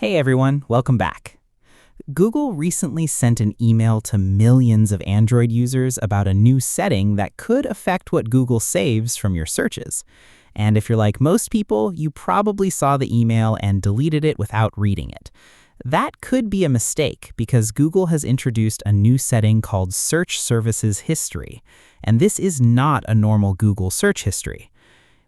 Hey everyone, welcome back. Google recently sent an email to millions of Android users about a new setting that could affect what Google saves from your searches. And if you're like most people, you probably saw the email and deleted it without reading it. That could be a mistake because Google has introduced a new setting called Search Services History, and this is not a normal Google search history.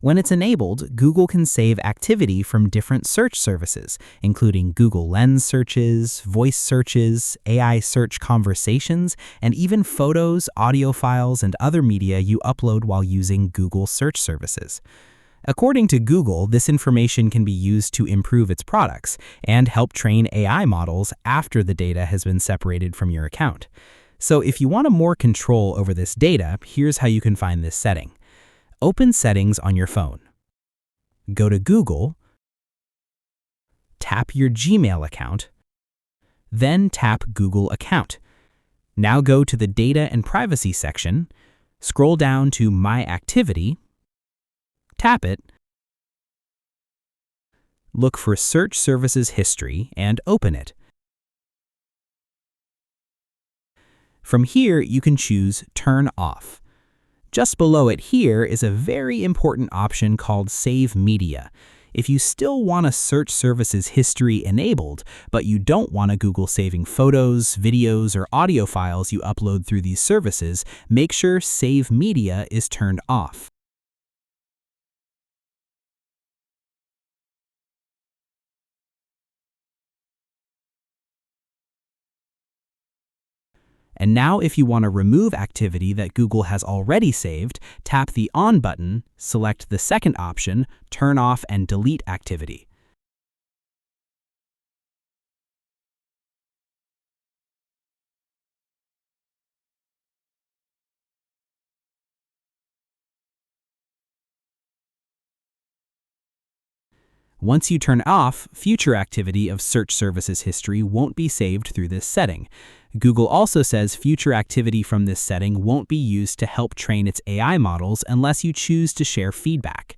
When it's enabled, Google can save activity from different search services, including Google Lens searches, voice searches, AI search conversations, and even photos, audio files, and other media you upload while using Google search services. According to Google, this information can be used to improve its products and help train AI models after the data has been separated from your account. So if you want more control over this data, here's how you can find this setting. Open Settings on your phone. Go to Google, tap your Gmail account, then tap Google Account. Now go to the Data and Privacy section, scroll down to My Activity, tap it, look for Search Services History and open it. From here, you can choose Turn Off. Just below it here is a very important option called Save Media. If you still want a search services history enabled, but you don't want a Google saving photos, videos, or audio files you upload through these services, make sure Save Media is turned off. And now if you want to remove activity that Google has already saved, tap the On button, select the second option, Turn Off and Delete Activity. Once you turn off, future activity of search services history won't be saved through this setting. Google also says future activity from this setting won't be used to help train its AI models unless you choose to share feedback.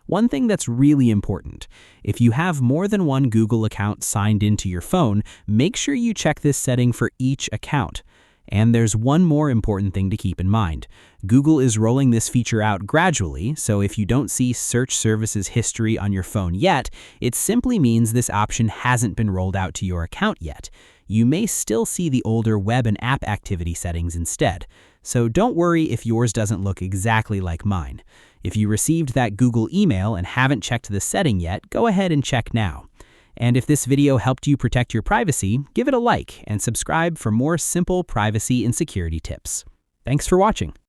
One thing that's really important, if you have more than one Google account signed into your phone, make sure you check this setting for each account. And there's one more important thing to keep in mind. Google is rolling this feature out gradually, so if you don't see Search Services History on your phone yet, it simply means this option hasn't been rolled out to your account yet. You may still see the older web and app activity settings instead. So don't worry if yours doesn't look exactly like mine. If you received that Google email and haven't checked the setting yet, go ahead and check now. And if this video helped you protect your privacy, give it a like and subscribe for more simple privacy and security tips. Thanks for watching.